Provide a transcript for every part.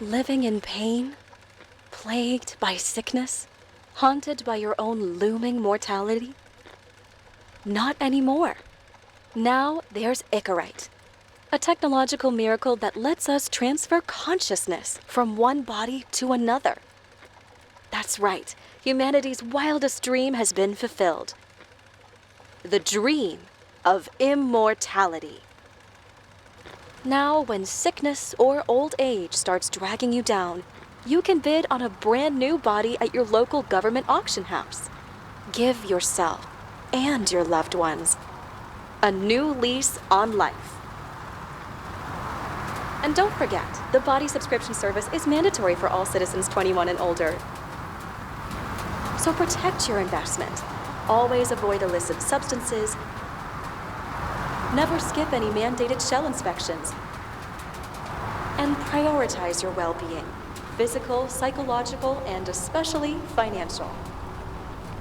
Living in pain? Plagued by sickness? Haunted by your own looming mortality? Not anymore. Now there's Icarite, a technological miracle that lets us transfer consciousness from one body to another. That's right, humanity's wildest dream has been fulfilled. The dream of immortality. Now, when sickness or old age starts dragging you down, you can bid on a brand new body at your local government auction house. Give yourself and your loved ones a new lease on life. And don't forget, the body subscription service is mandatory for all citizens 21 and older. So protect your investment. Always avoid illicit substances. Never skip any mandated shell inspections. And prioritize your well-being, physical, psychological, and especially financial.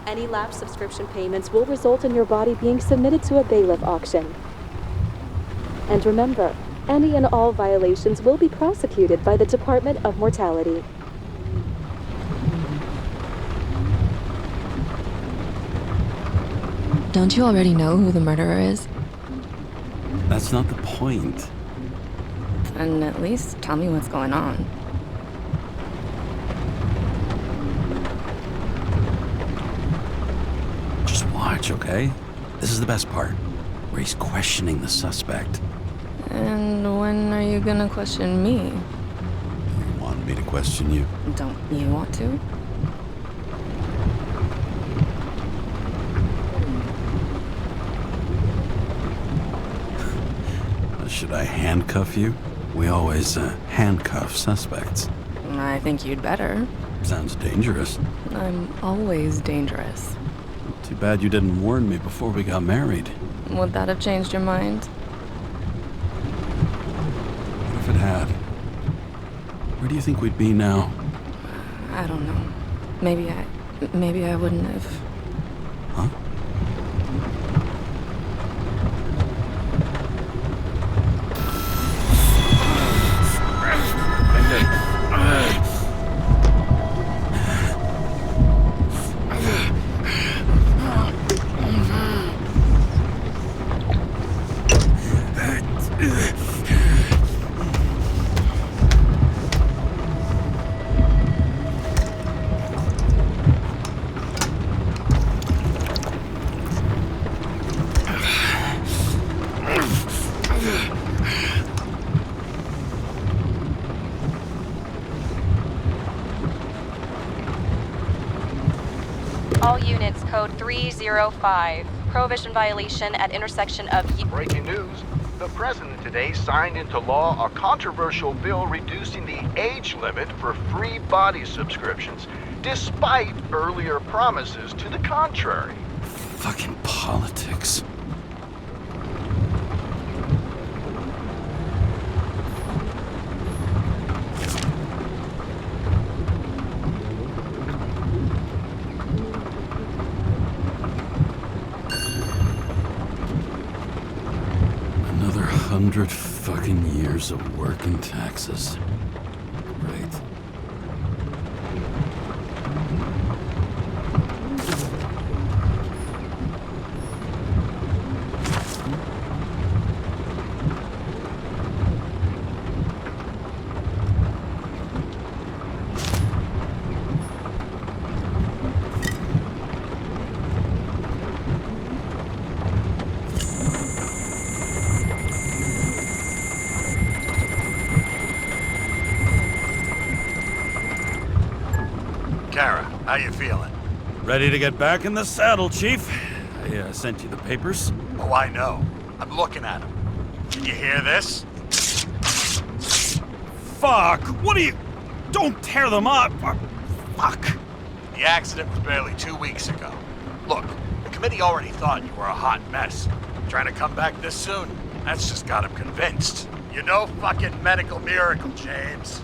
Any lapsed subscription payments will result in your body being submitted to a bailiff auction. And remember, any and all violations will be prosecuted by the Department of Mortality. Don't you already know who the murderer is? That's not the point. And at least tell me what's going on. Just watch, okay? This is the best part, where he's questioning the suspect. And when are you gonna question me? You wanted me to question you. Don't you want to? Should I handcuff you? We always handcuff suspects. I think you'd better. Sounds dangerous. I'm always dangerous. Too bad you didn't warn me before we got married. Would that have changed your mind? What if it had? Where do you think we'd be now? I don't know. Maybe I wouldn't have. Huh? All units, code 305. Prohibition violation at intersection of... Breaking news. The president today signed into law a controversial bill reducing the age limit for free body subscriptions, despite earlier promises to the contrary. Fucking politics. Another 100 fucking years of work and taxes. Right. Kara, how you feeling? Ready to get back in the saddle, Chief. I sent you the papers. Oh, I know. I'm looking at them. Can you hear this? Fuck! What are you... Don't tear them up! Fuck! The accident was barely 2 weeks ago. Look, the committee already thought you were a hot mess. Trying to come back this soon, that's just got them convinced. You're no fucking medical miracle, James.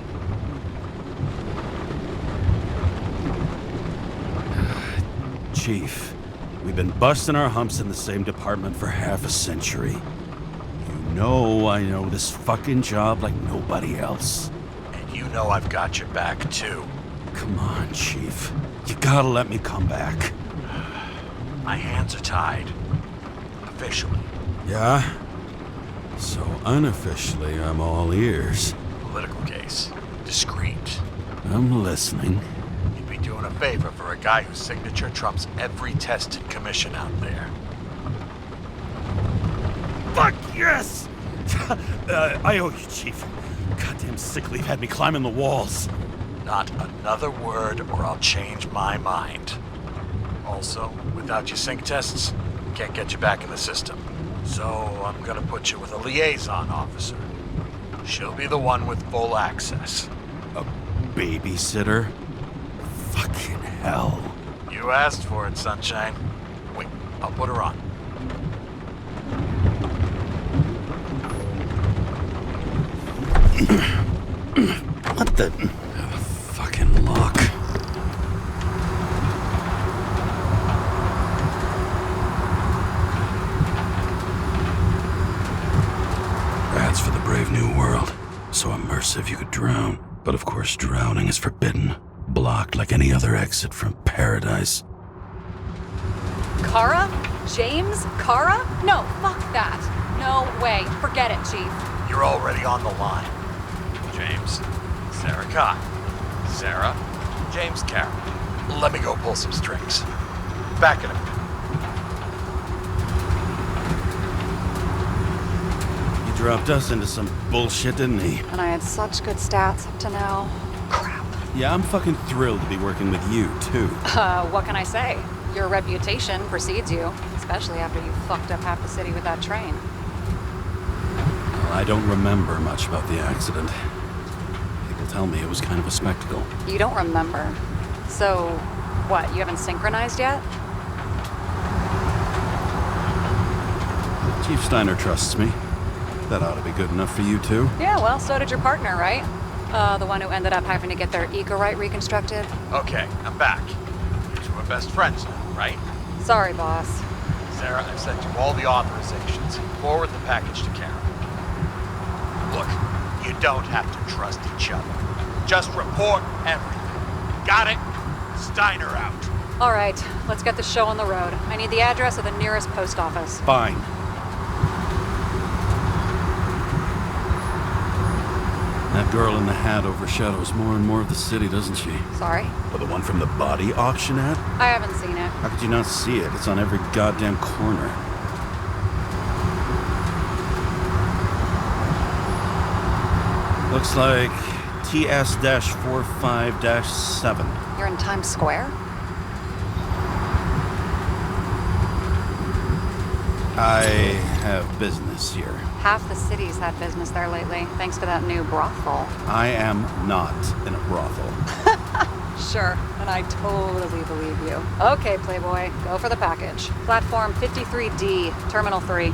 Chief, we've been busting our humps in the same department for half a century. You know I know this fucking job like nobody else. And you know I've got your back, too. Come on, Chief. You gotta let me come back. My hands are tied. Officially. Yeah? So unofficially, I'm all ears. Political case. Discreet. I'm listening. You'd be doing a favor for a guy whose signature trumps every tested commission out there. Fuck yes! I owe you, Chief. Goddamn sick leave had me climbing the walls. Not another word or I'll change my mind. Also, without your sync tests, can't get you back in the system. So I'm gonna put you with a liaison officer. She'll be the one with full access. A babysitter? Fucking hell. You asked for it, Sunshine. Wait, I'll put her on. What the... fucking lock. That's for the brave new world. So immersive you could drown. But of course drowning is forbidden. Blocked like any other exit from paradise. Karrы? James Karrı? No, fuck that. No way. Forget it, Chief. You're already on the line. James, Sarah Cott. Sarah, James Karrı. Let me go pull some strings. Back in a minute. He dropped us into some bullshit, didn't he? And I had such good stats up to now. Crap. Yeah, I'm fucking thrilled to be working with you, too. What can I say? Your reputation precedes you, especially after you fucked up half the city with that train. Well, I don't remember much about the accident. People tell me it was kind of a spectacle. You don't remember? So, what, you haven't synchronized yet? Chief Steiner trusts me. That ought to be good enough for you, too. Yeah, well, so did your partner, right? The one who ended up having to get their eco-right reconstructed. Okay, I'm back. You two are best friends now, right? Sorry, boss. Sarah, I've sent you all the authorizations. Forward the package to Karen. Look, you don't have to trust each other. Just report everything. Got it? Steiner out. All right, let's get the show on the road. I need the address of the nearest post office. Fine. That girl in the hat overshadows more and more of the city, doesn't she? Sorry? Well, the one from the body auction ad? I haven't seen it. How could you not see it? It's on every goddamn corner. Looks like TS-45-7. You're in Times Square? I have business here. Half the city's had business there lately, thanks to that new brothel. I am not in a brothel. Sure, and I totally believe you. Okay, Playboy, go for the package. Platform 53D, Terminal 3.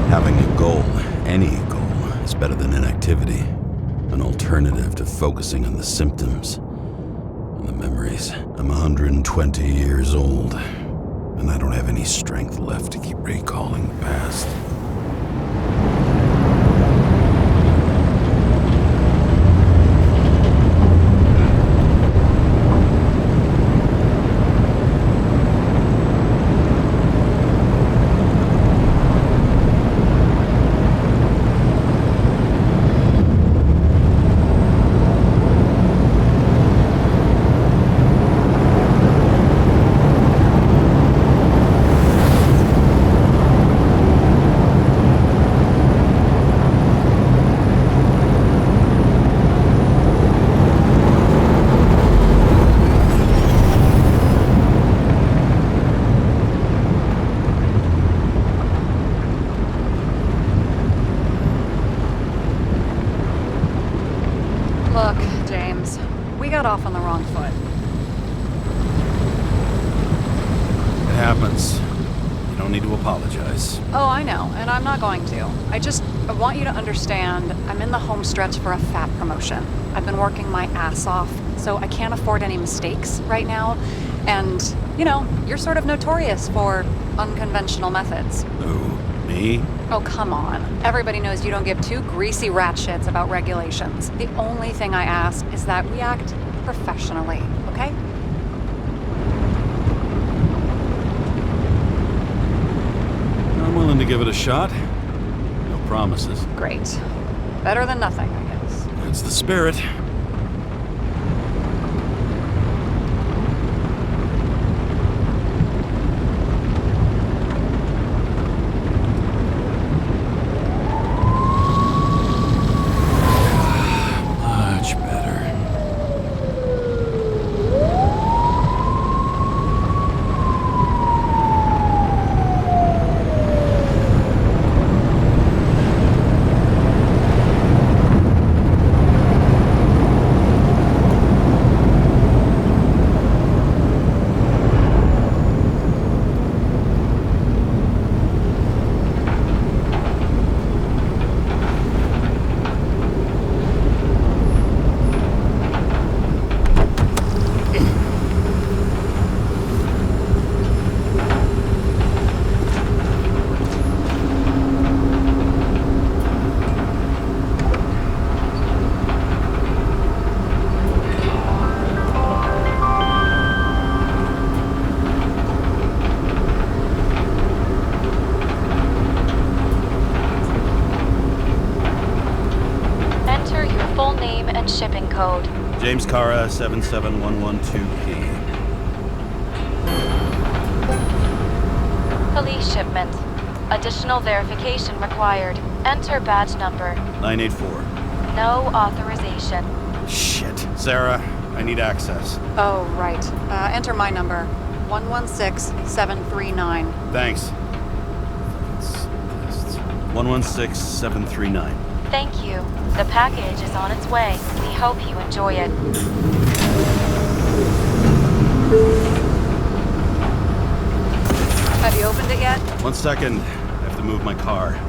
Having a goal, any goal, is better than inactivity. An alternative to focusing on the symptoms and the memories. I'm 120 years old, and I don't have any strength left to keep recalling the past. Look, James, we got off on the wrong foot. It happens. You don't need to apologize. Oh, I know, and I'm not going to. I want you to understand, I'm in the home stretch for a fat promotion. I've been working my ass off, so I can't afford any mistakes right now. And, you know, you're sort of notorious for unconventional methods. Who? Me? Oh, come on. Everybody knows you don't give two greasy rat shits about regulations. The only thing I ask is that we act professionally, okay? I'm willing to give it a shot. No promises. Great. Better than nothing, I guess. It's the spirit. Much better. Shipping code. James Karrы, 77112P. Police shipment. Additional verification required. Enter badge number. 984. No authorization. Shit. Sarah, I need access. Oh, right. Enter my number. 116739. Thanks. 116739. Thank you. The package is on its way. We hope you enjoy it. Have you opened it yet? 1 second. I have to move my car.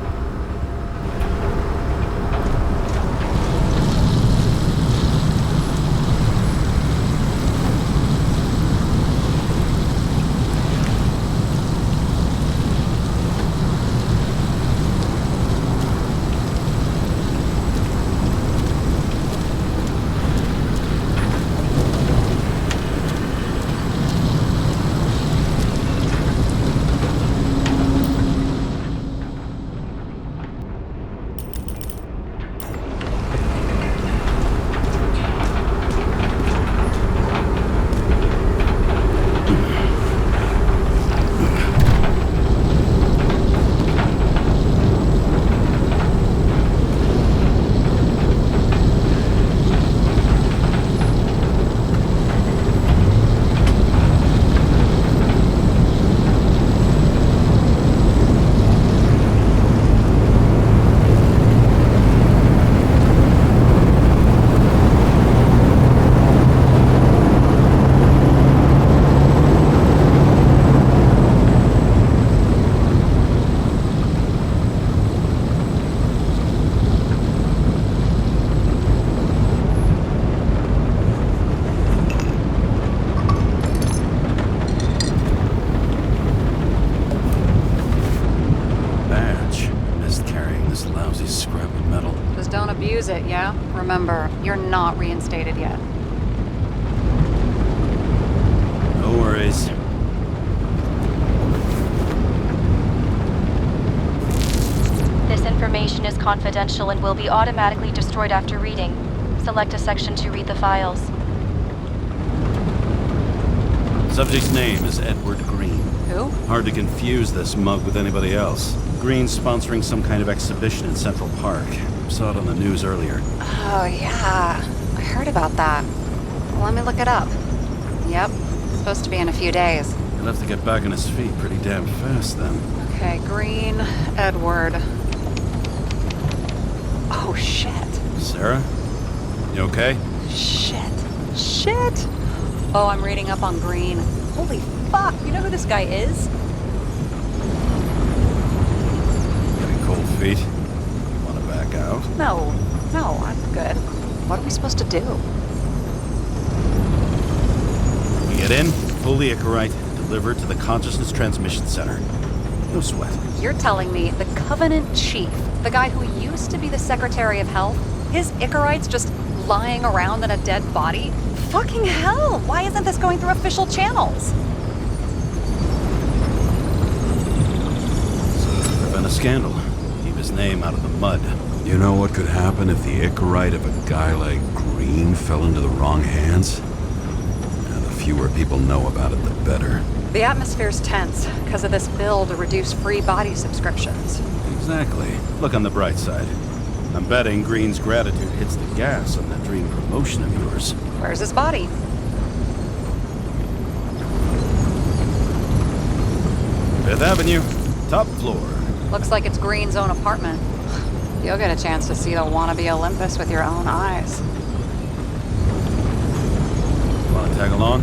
Abuse it, yeah? Remember, you're not reinstated yet. No worries. This information is confidential and will be automatically destroyed after reading. Select a section to read the files. Subject's name is Edward Green. Who? Hard to confuse this mug with anybody else. Green's sponsoring some kind of exhibition in Central Park. Saw it on the news earlier. Oh, yeah. I heard about that. Let me look it up. Yep. Supposed to be in a few days. He'll have to get back on his feet pretty damn fast then. Okay, Green, Edward. Oh, shit. Sarah? You okay? Shit. Oh, I'm reading up on green. Holy fuck, you know who this guy is? Getting cold feet? Wanna back out? No, I'm good. What are we supposed to do? We get in, fully Icarite, delivered to the Consciousness Transmission Center. No sweat. You're telling me the Covenant Chief, the guy who used to be the Secretary of Health, his Icarite's just lying around in a dead body? Fucking hell! Why isn't this going through official channels? There's been a scandal. Keep his name out of the mud. You know what could happen if the Icarite of a guy like Green fell into the wrong hands? And the fewer people know about it, the better. The atmosphere's tense because of this bill to reduce free body subscriptions. Exactly. Look on the bright side. I'm betting Green's gratitude hits the gas on that dream promotion of yours. Where's his body? Fifth Avenue, top floor. Looks like it's Green's own apartment. You'll get a chance to see the wannabe Olympus with your own eyes. Wanna tag along?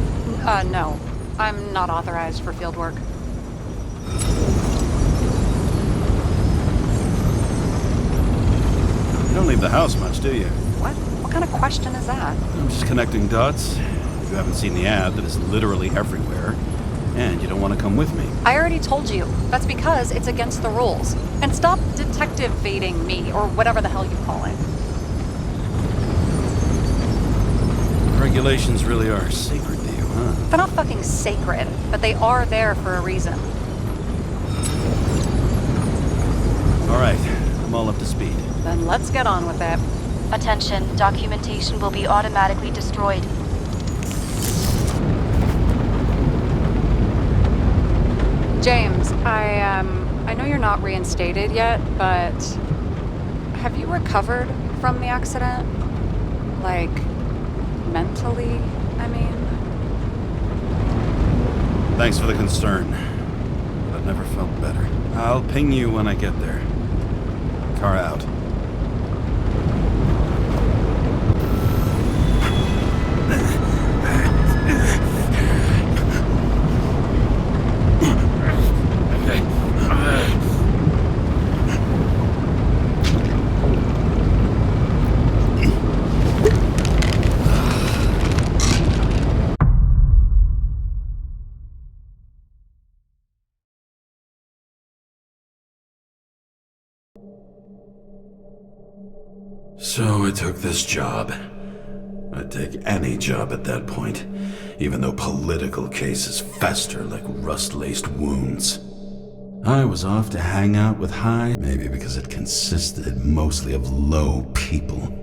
No. I'm not authorized for field work. You don't leave the house much, do you? What? What kind of question is that? I'm just connecting dots. You haven't seen the ad that is literally everywhere, and you don't want to come with me. I already told you. That's because it's against the rules. And stop detective-vating me, or whatever the hell you call it. Regulations really are sacred to you, huh? They're not fucking sacred, but they are there for a reason. All right, I'm all up to speed. Then let's get on with it. Attention, documentation will be automatically destroyed. James, I know you're not reinstated yet, but have you recovered from the accident? Like, mentally, I mean? Thanks for the concern. But I've never felt better. I'll ping you when I get there. Car out. So I took this job. I'd take any job at that point, even though political cases fester like rust-laced wounds. I was off to hang out with high, maybe because it consisted mostly of low people.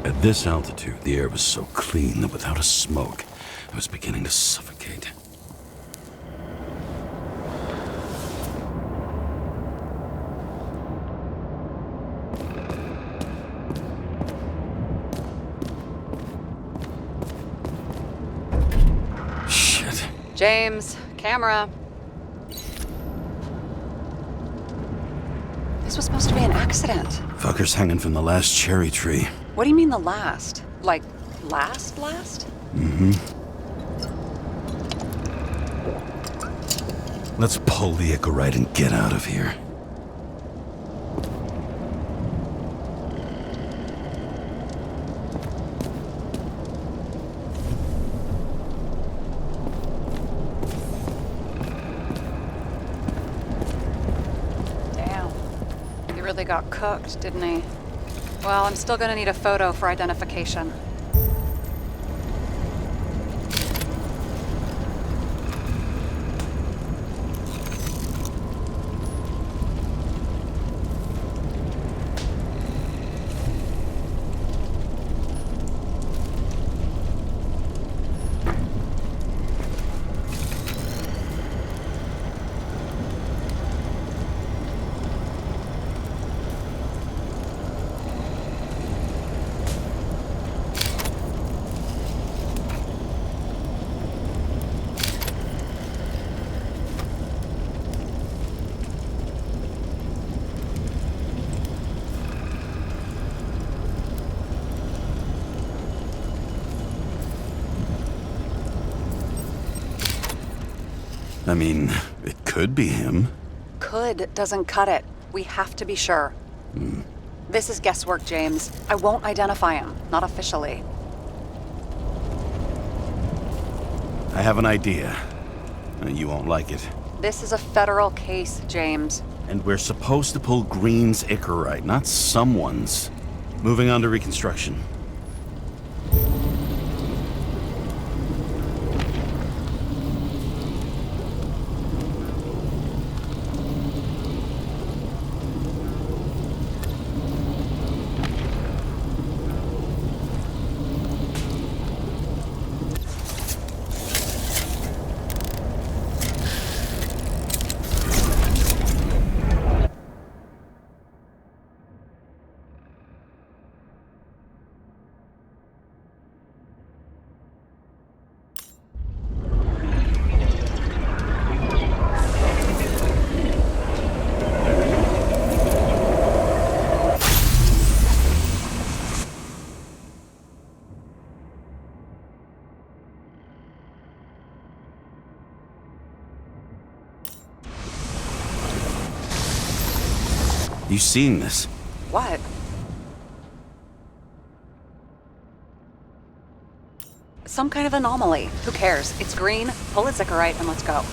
At this altitude, the air was so clean that without a smoke, I was beginning to suffocate. Shit. James, camera. This was supposed to be an accident. Fucker's hanging from the last cherry tree. What do you mean the last? Like, last? Mm-hmm. Let's pull the Icarite and get out of here. Damn. He really got cooked, didn't he? Well, I'm still gonna need a photo for identification. I mean, it could be him. Could doesn't cut it. We have to be sure. This is guesswork, James. I won't identify him. Not officially. I have an idea. You won't like it. This is a federal case, James. And we're supposed to pull Green's Icarite, not someone's. Moving on to reconstruction. You seen this? What? Some kind of anomaly. Who cares? It's green, pull its Icarite, and let's go.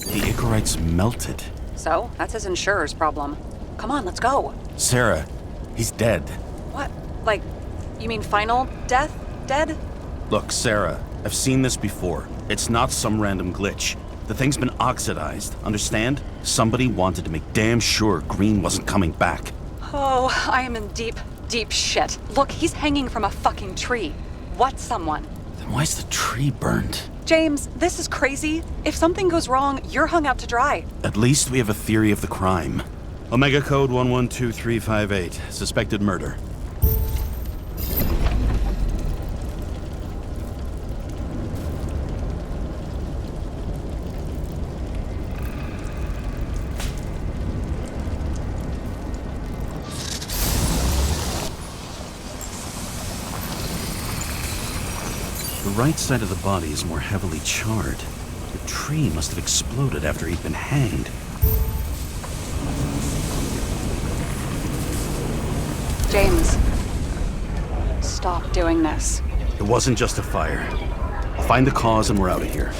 The Icarite's melted. So, that's his insurer's problem. Come on, let's go. Sarah, he's dead. What? Like, you mean final death? Dead? Look, Sarah, I've seen this before. It's not some random glitch. The thing's been oxidized, understand? Somebody wanted to make damn sure Green wasn't coming back. Oh, I am in deep, deep shit. Look, he's hanging from a fucking tree. What someone? Then why's the tree burned? James, this is crazy. If something goes wrong, you're hung out to dry. At least we have a theory of the crime. Omega code 112358. Suspected murder. The right side of the body is more heavily charred. The tree must have exploded after he'd been hanged. James, stop doing this. It wasn't just a fire. I'll find the cause and we're out of here.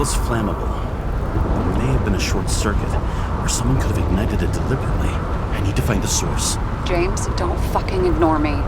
is flammable. There may have been a short circuit, or someone could have ignited it deliberately. I need to find the source. James, don't fucking ignore me.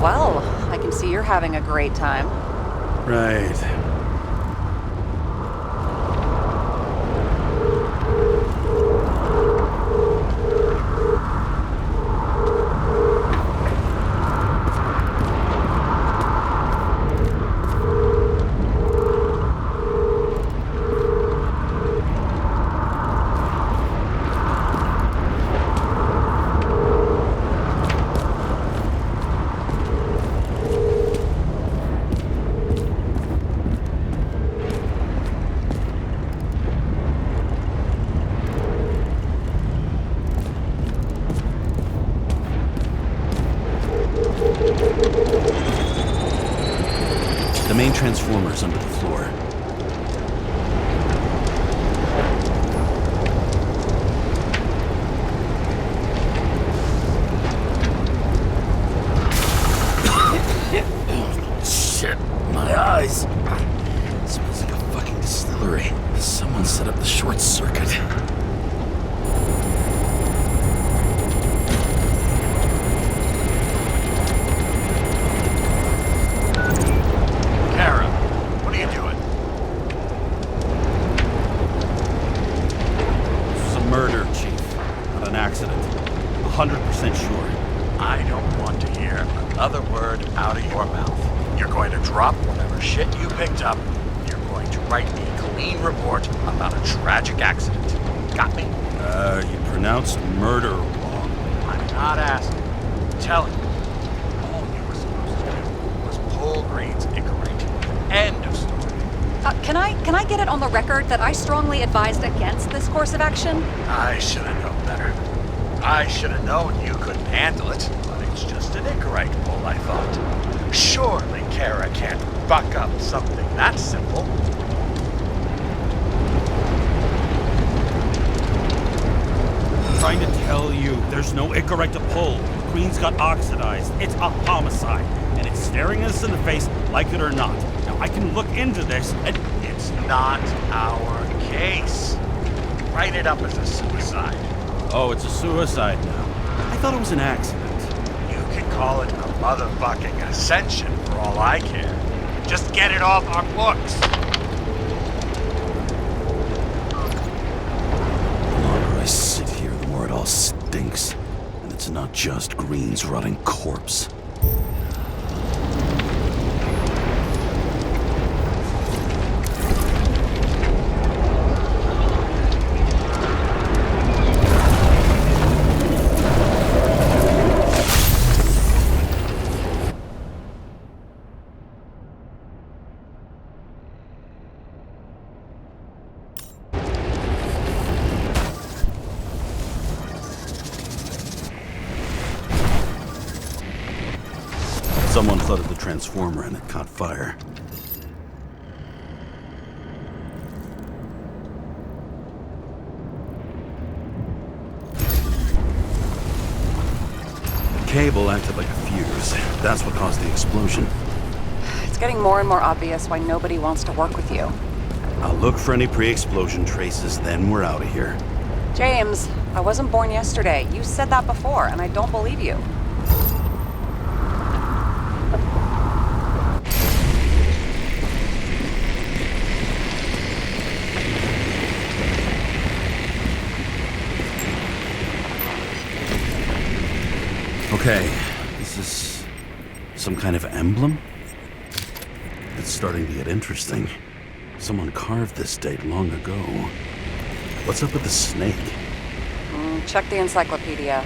Well, I can see you're having a great time. Right. The main transformer's under the floor. Shit, my eyes. It smells like a fucking distillery. Someone set up the short circuit. Murder, Chief. Not an accident. 100% sure. I don't want to hear another word out of your mouth. You're going to drop whatever shit you picked up. You're going to write a clean report about a tragic accident. Got me? You pronounced murder wrong. I'm not asking. I'm telling you. All you were supposed to do was pull Green's Icarite. End of story. Can I get it on the record that I strongly advised against this course of action? I should have known better. I should have known you couldn't handle it, but it's just an Icarite pull, I thought. Surely Kara can't buck up something that simple. I'm trying to tell you, there's no Icarite to pull. Green's got oxidized. It's a homicide, and it's staring us in the face, like it or not. Now, I can look into this, and it's not our case. Write it up as a suicide. Oh, it's a suicide now. I thought it was an accident. You can call it a motherfucking ascension for all I care. Just get it off our books. The longer I sit here, the more it all stinks. And it's not just Green's rotting corpse. Someone flooded the transformer and it caught fire. The cable acted like a fuse. That's what caused the explosion. It's getting more and more obvious why nobody wants to work with you. I'll look for any pre-explosion traces, then we're out of here. James, I wasn't born yesterday. You said that before, and I don't believe you. Okay, is this some kind of emblem? It's starting to get interesting. Someone carved this date long ago. What's up with the snake? check the encyclopedia.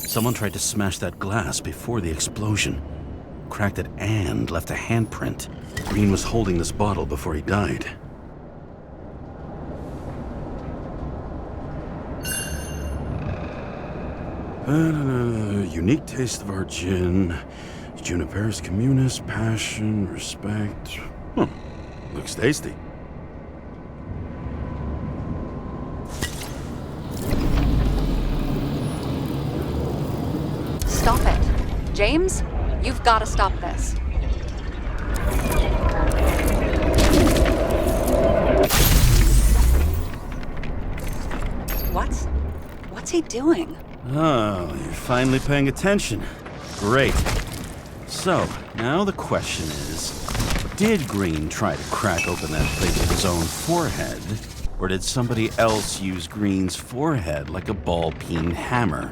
Someone tried to smash that glass before the explosion. Cracked it and left a handprint. Green was holding this bottle before he died. Unique taste of our gin. Juniper's communis, passion, respect. Looks tasty. Stop it. James, you've got to stop this. What's he doing? Oh, you're finally paying attention. Great. So, now the question is, did Green try to crack open that plate with his own forehead? Or did somebody else use Green's forehead like a ball-peen hammer?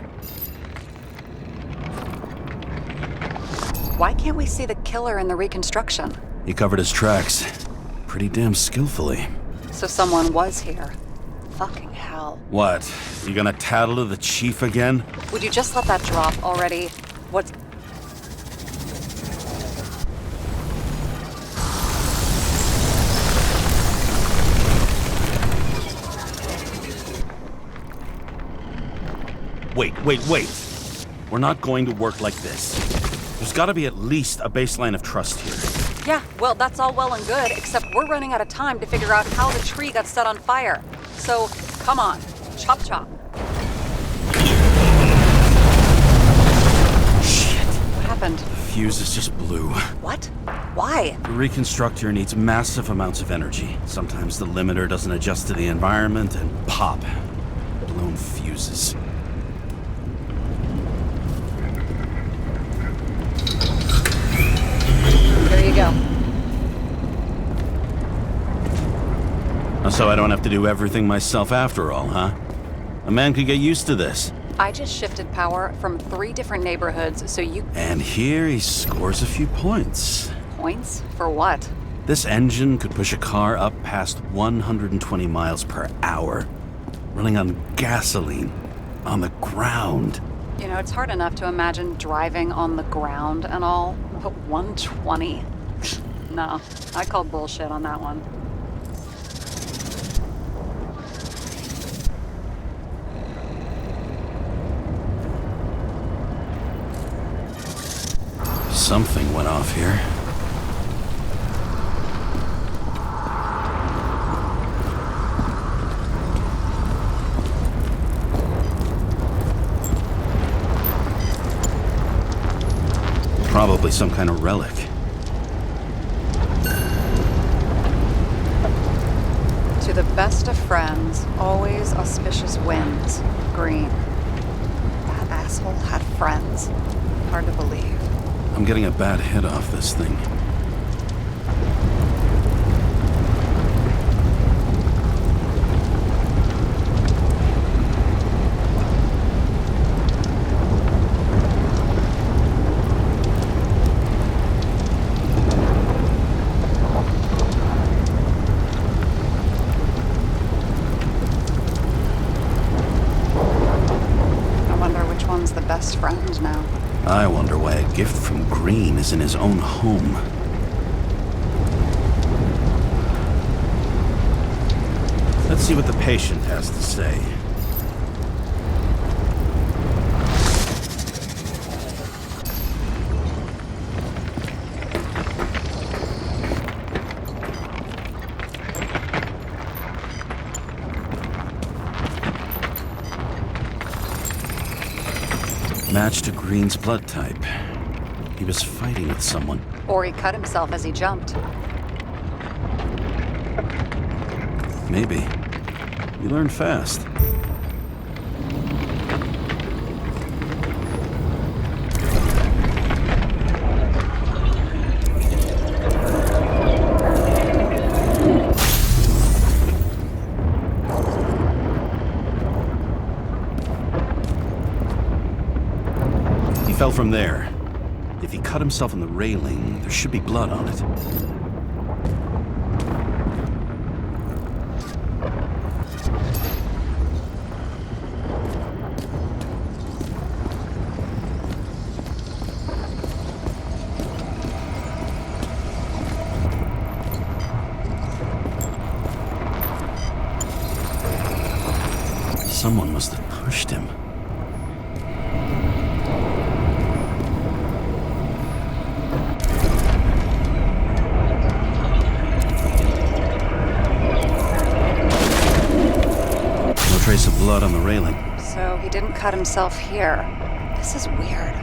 Why can't we see the killer in the reconstruction? He covered his tracks pretty damn skillfully. So someone was here. Fucking hell. What? You gonna tattle to the chief again? Would you just let that drop already? What's... Wait. We're not going to work like this. There's gotta be at least a baseline of trust here. Yeah, well, that's all well and good, except we're running out of time to figure out how the tree got set on fire. So, come on. Chop chop. Shit. What happened? The fuses just blew. What? Why? The reconstructor needs massive amounts of energy. Sometimes the limiter doesn't adjust to the environment and pop. Blown fuses. There you go. So I don't have to do everything myself after all, huh? A man could get used to this. I just shifted power from 3 different neighborhoods, so you... And here he scores a few points. Points? For what? This engine could push a car up past 120 miles per hour, running on gasoline, on the ground. You know, it's hard enough to imagine driving on the ground and all, but 120? No, I call bullshit on that one. Something went off here. Probably some kind of relic. To the best of friends, always auspicious winds. Green. That asshole had friends. Hard to believe. I'm getting a bad hit off this thing. I wonder which one's the best friend now. I wonder why a gift from Green is in his own home. Let's see what the patient has to say. Matched to Green's blood type. He was fighting with someone. Or he cut himself as he jumped. Maybe. You learn fast. He fell from there. If he cut himself on the railing, there should be blood on it. Someone must have pushed him. No trace of blood on the railing. So he didn't cut himself here. This is weird.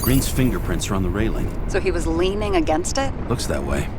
Green's fingerprints are on the railing. So he was leaning against it? Looks that way.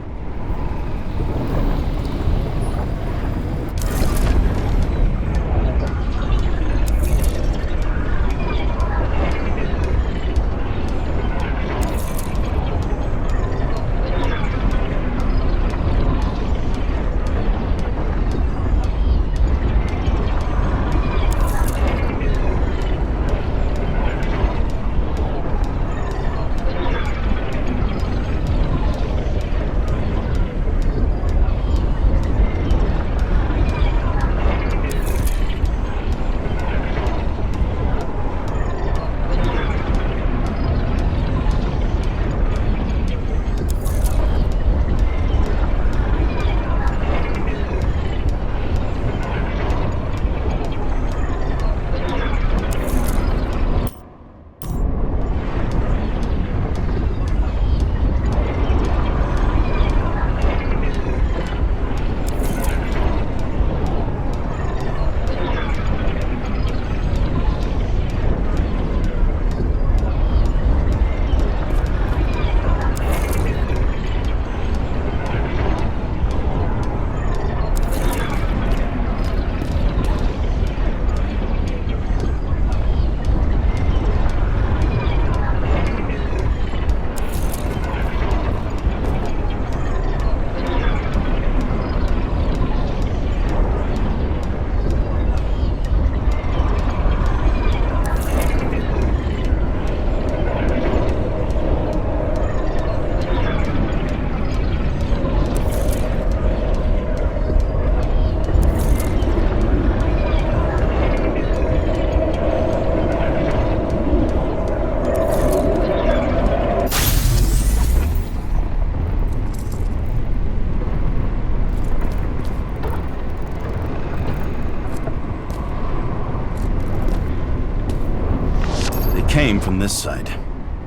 Came from this side.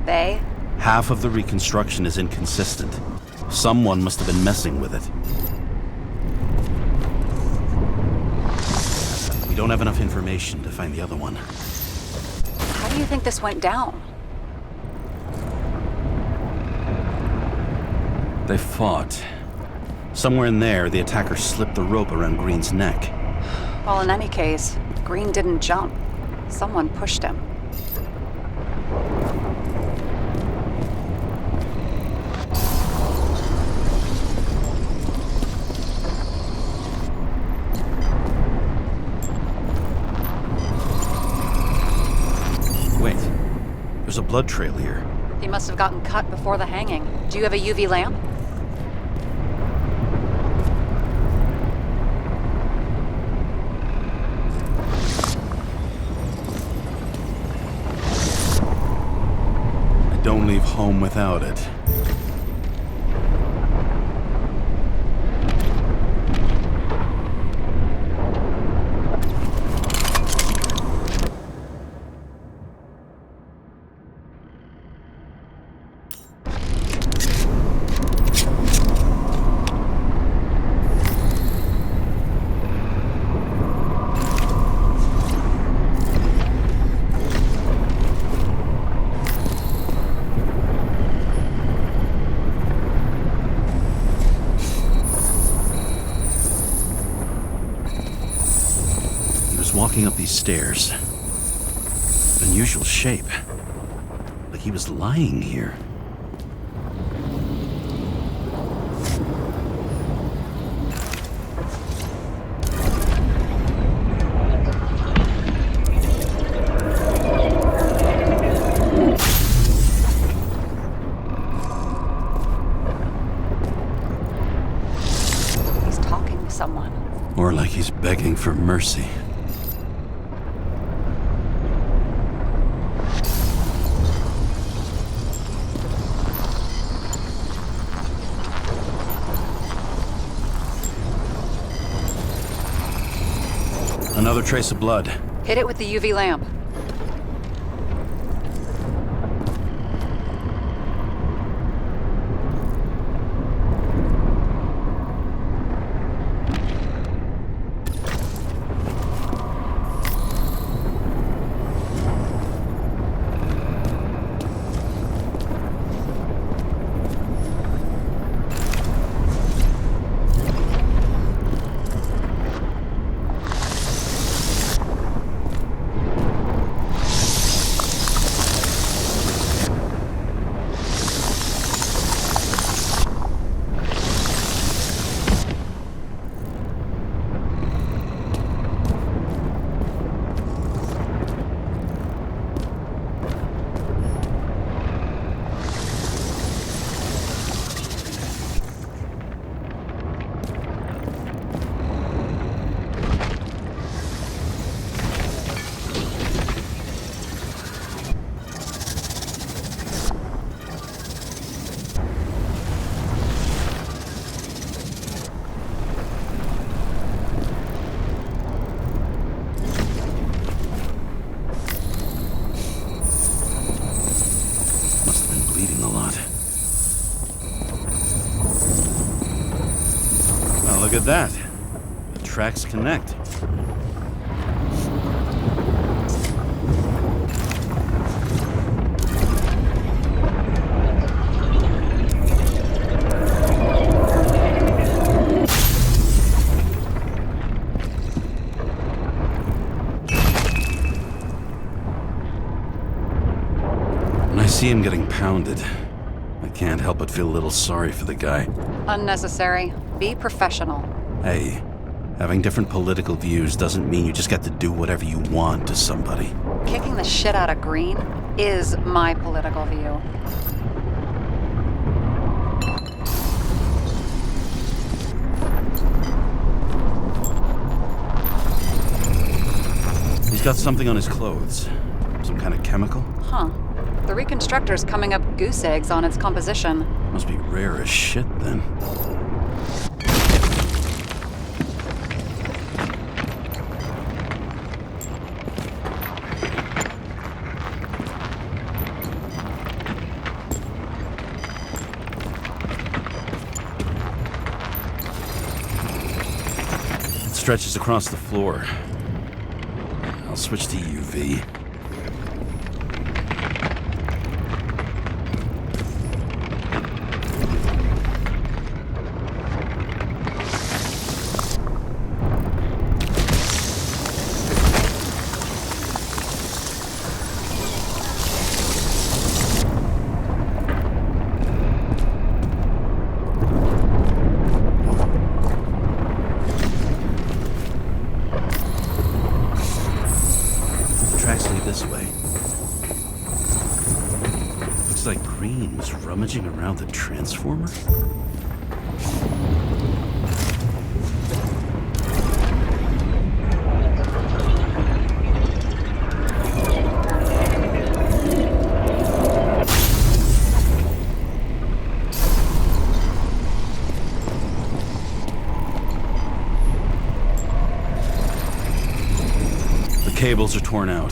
They? Half of the reconstruction is inconsistent. Someone must have been messing with it. We don't have enough information to find the other one. How do you think this went down? They fought. Somewhere in there, the attacker slipped the rope around Green's neck. Well, in any case, Green didn't jump. Someone pushed him. Wait, there's a blood trail here. He must have gotten cut before the hanging. Do you have a UV lamp? don't leave home without it. Walking up these stairs. Unusual shape. Like he was lying here. He's talking to someone. Or like he's begging for mercy. Another trace of blood. Hit it with the UV lamp. Look at that. The tracks connect. When I see him getting pounded, I can't help but feel a little sorry for the guy. Unnecessary. Be professional. Hey, having different political views doesn't mean you just get to do whatever you want to somebody. Kicking the shit out of Green is my political view. He's got something on his clothes. Some kind of chemical? Huh. The reconstructor's coming up goose eggs on its composition. Must be rare as shit, then. It stretches across the floor. I'll switch to UV. This way. Looks like Green was rummaging around the transformer. cables are torn out.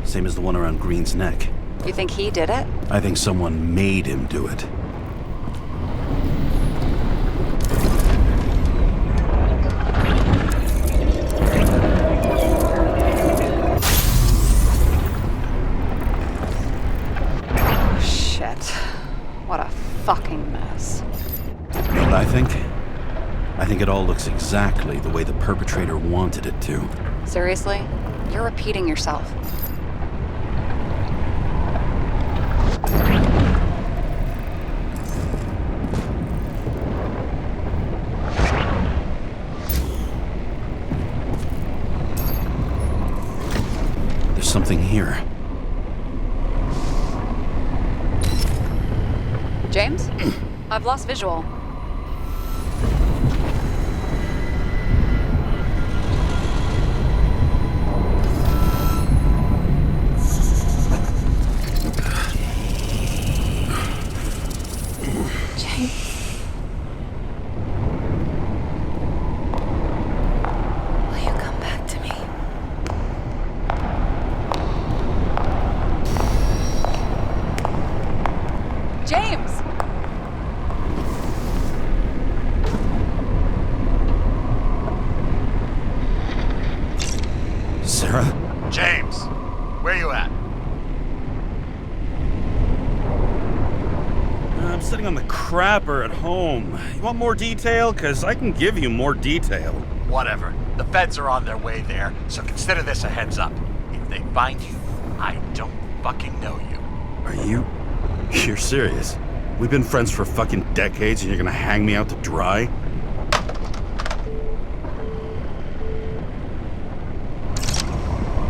Same as the one around Green's neck. You think he did it? I think someone made him do it. Shit. What a fucking mess. You know what I think? I think it all looks exactly the way the perpetrator wanted it to. Seriously? You're repeating yourself. There's something here. James? I've lost visual. James, where you at? I'm sitting on the crapper at home. You want more detail? Because I can give you more detail. Whatever. The feds are on their way there, so consider this a heads up. If they find you, I don't fucking know you. Are you? You're serious? We've been friends for fucking decades and you're gonna hang me out to dry?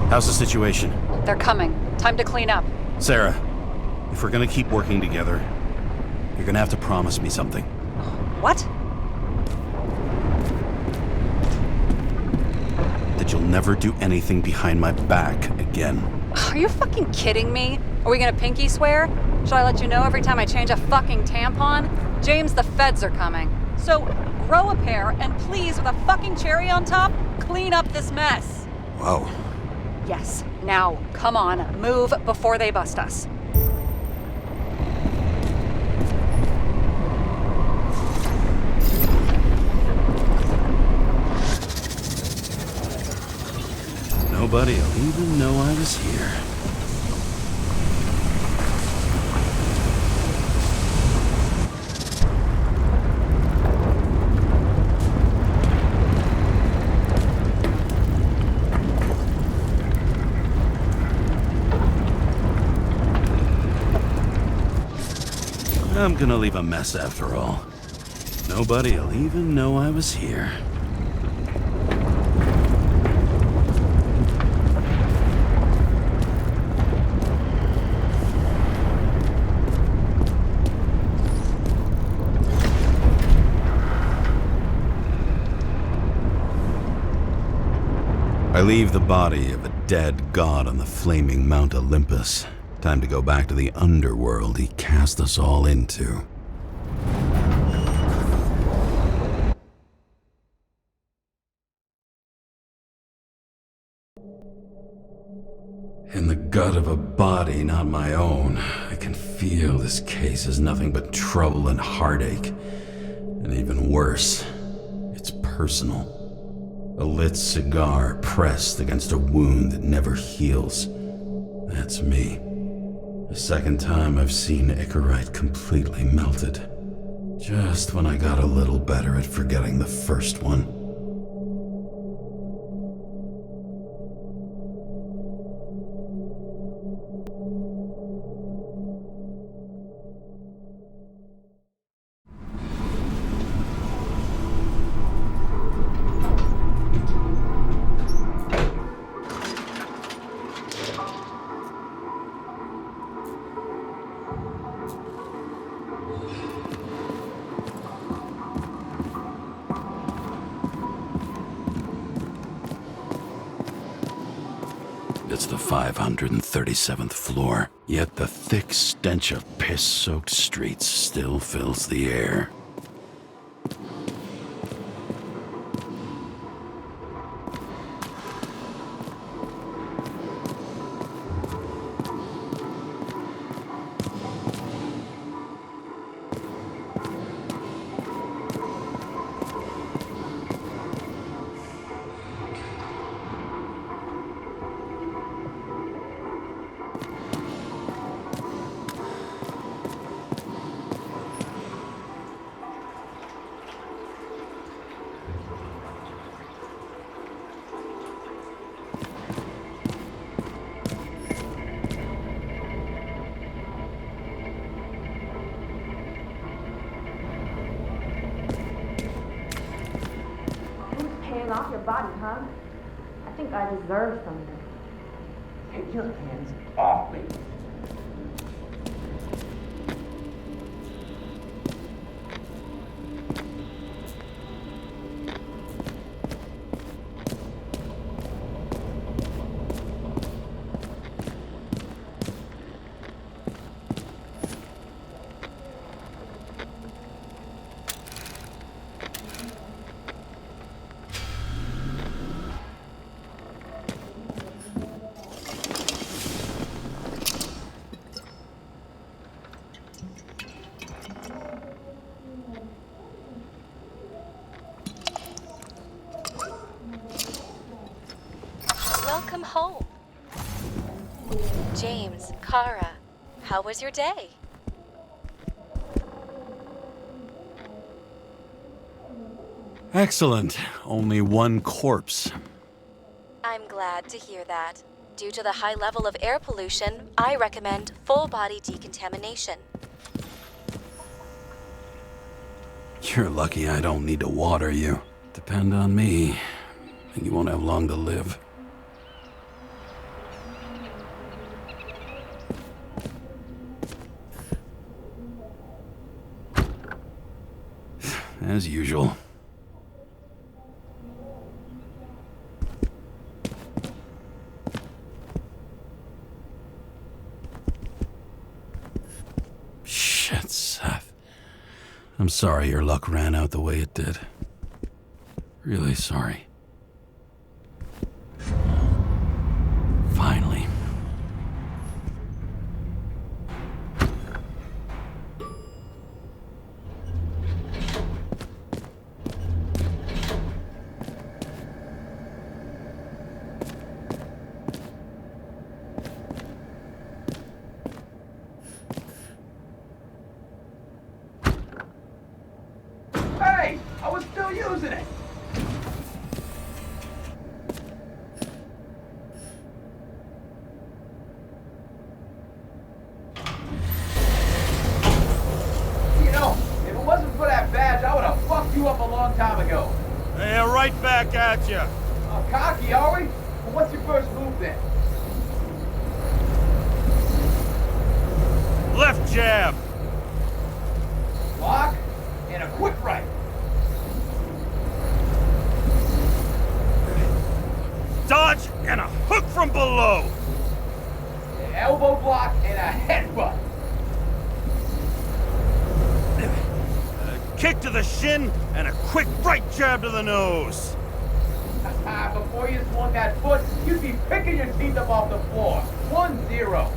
How's the situation? They're coming. Time to clean up. Sarah, if we're gonna keep working together, you're gonna have to promise me something. What? That you'll never do anything behind my back again. Are you fucking kidding me? Are we gonna pinky swear? Should I let you know every time I change a fucking tampon? James, the feds are coming. So, grow a pair and please, with a fucking cherry on top, clean up this mess. Whoa. Yes. Now, come on, move before they bust us. Nobody'll even know I was here. I'm gonna leave a mess after all. Nobody'll even know I was here. I leave the body of a dead god on the flaming Mount Olympus. Time to go back to the underworld he cast us all into. In the gut of a body not my own, I can feel this case is nothing but trouble and heartache. And even worse, it's personal. A lit cigar pressed against a wound that never heals. That's me. The second time I've seen Icarite completely melted. Just when I got a little better at forgetting the first one. It's the 537th floor, yet the thick stench of piss-soaked streets still fills the air. think I deserve something. Get your hands off me. Welcome home. James Karrы, how was your day? Excellent. Only one corpse. I'm glad to hear that. Due to the high level of air pollution, I recommend full body decontamination. You're lucky I don't need to water you. Depend on me, and you won't have long to live. As usual. Shit, Seth. I'm sorry your luck ran out the way it did. Really sorry. Finally. Hey! I was still using it! You know, if it wasn't for that badge, I would have fucked you up a long time ago. Hey, right back at you. Cocky, are we? Well, what's your first move then? Left jab. Block and a quick right. Dodge and a hook from below. An elbow block and a headbutt. Kick to the shin and a quick right jab to the nose. Before you swung that foot, you'd be picking your teeth up off the floor. 1-0.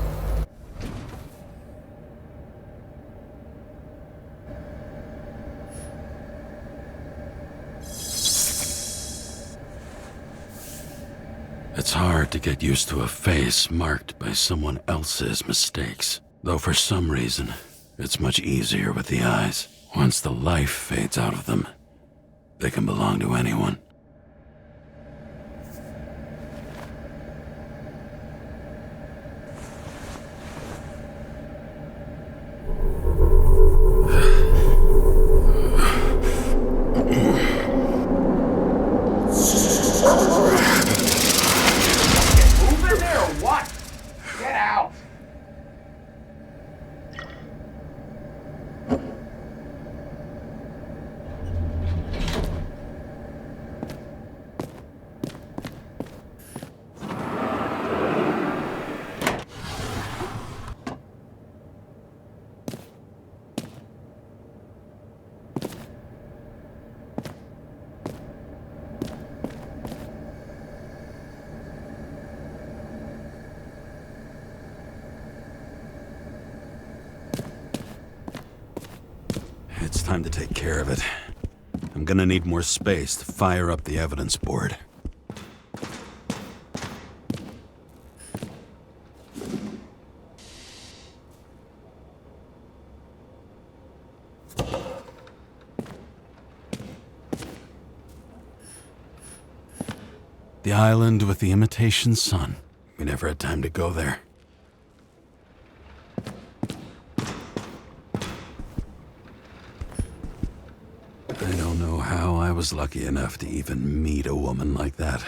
It's hard to get used to a face marked by someone else's mistakes. Though for some reason, it's much easier with the eyes. Once the life fades out of them, they can belong to anyone. Move in there or what? Get out. It's time to take care of it. I'm gonna need more space to fire up the evidence board. The island with the imitation sun. We never had time to go there. I don't know how I was lucky enough to even meet a woman like that.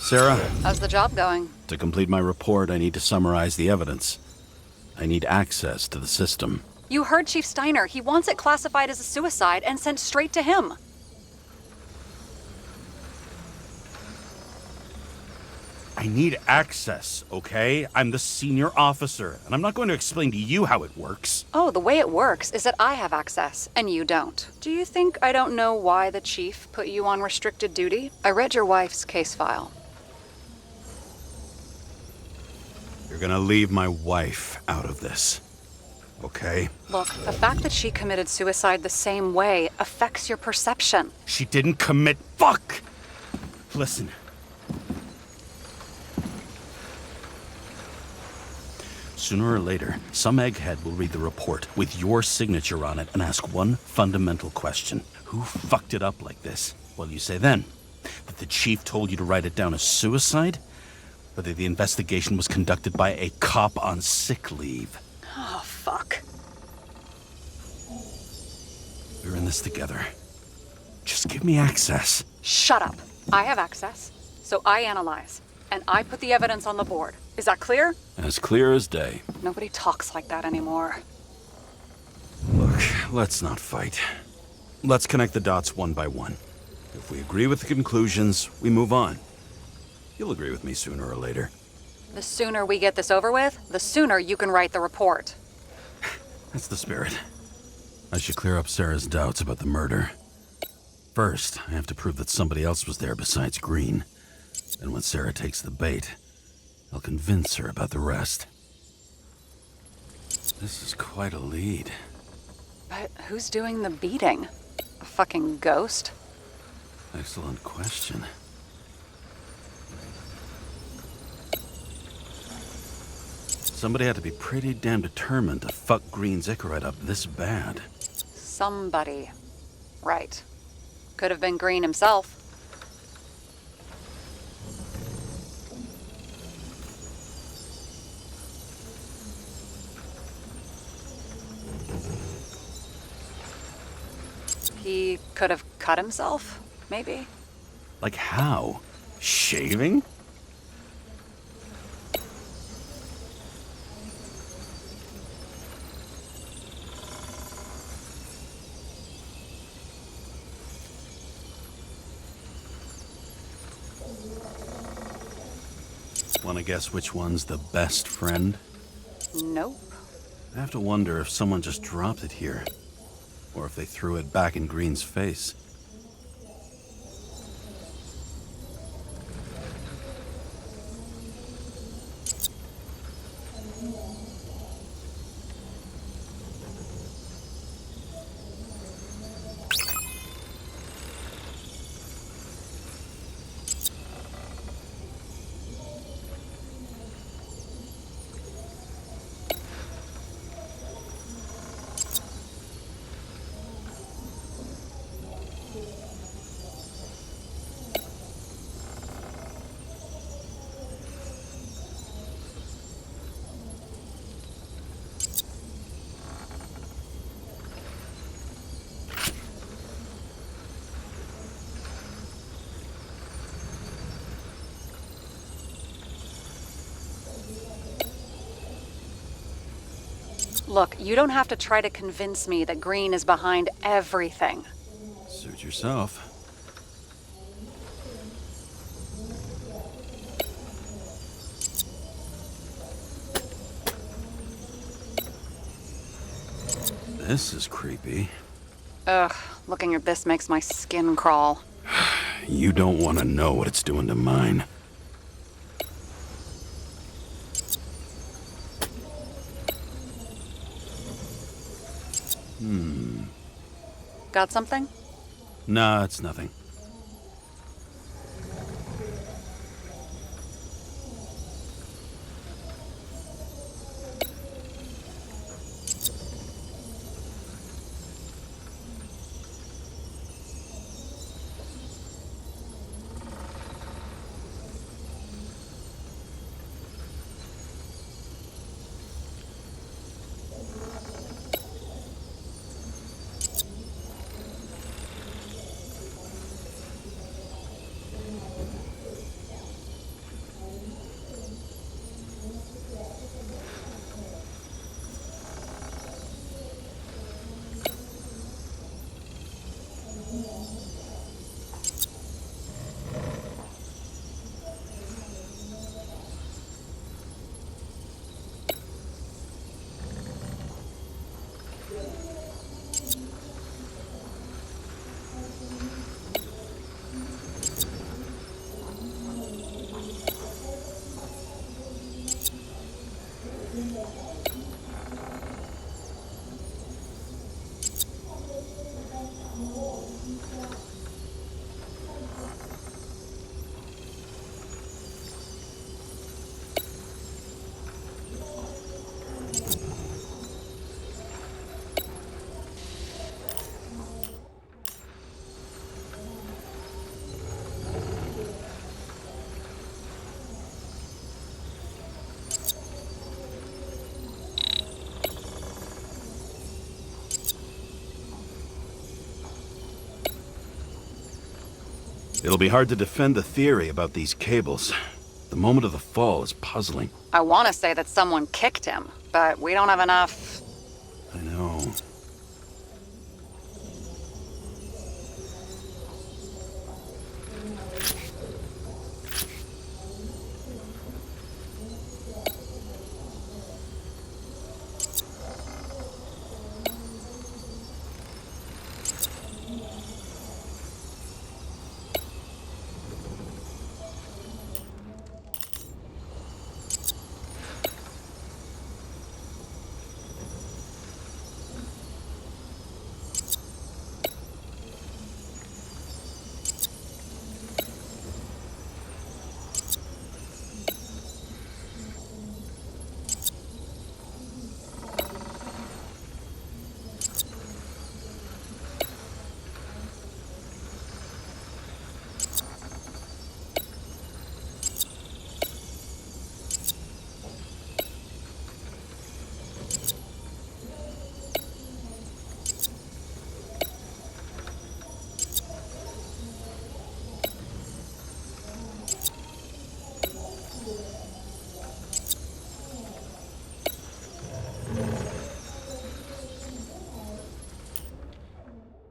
Sarah? How's the job going? To complete my report, I need to summarize the evidence. I need access to the system. You heard Chief Steiner. He wants it classified as a suicide and sent straight to him. I need access, okay? I'm the senior officer, and I'm not going to explain to you how it works. Oh, the way it works is that I have access, and you don't. Do you think I don't know why the chief put you on restricted duty? I read your wife's case file. You're gonna leave my wife out of this, okay? Look, the fact that she committed suicide the same way affects your perception. She didn't commit. Fuck! Listen. Sooner or later, some egghead will read the report with your signature on it and ask one fundamental question. Who fucked it up like this? What do you say then? That the chief told you to write it down as suicide? Or that the investigation was conducted by a cop on sick leave? Oh, fuck. We're in this together. Just give me access. Shut up. I have access, so I analyze. And I put the evidence on the board. Is that clear? As clear as day. Nobody talks like that anymore. Look, let's not fight. Let's connect the dots one by one. If we agree with the conclusions, we move on. You'll agree with me sooner or later. The sooner we get this over with, the sooner you can write the report. That's the spirit. I should clear up Sarah's doubts about the murder. First, I have to prove that somebody else was there besides Green. And when Sarah takes the bait, I'll convince her about the rest. This is quite a lead. But who's doing the beating? A fucking ghost? Excellent question. Somebody had to be pretty damn determined to fuck Green's Icarite up this bad. Somebody. Right. Could have been Green himself. He could have cut himself, maybe? Like how? Shaving? Wanna guess which one's the best friend? Nope. I have to wonder if someone just dropped it here. Or if they threw it back in Green's face. Look, you don't have to try to convince me that Green is behind everything. Suit yourself. This is creepy. Ugh, looking at this makes my skin crawl. You don't want to know what it's doing to mine. Got something? Nah, it's nothing. It'll be hard to defend the theory about these cables. The moment of the fall is puzzling. I want to say that someone kicked him, but we don't have enough. I know.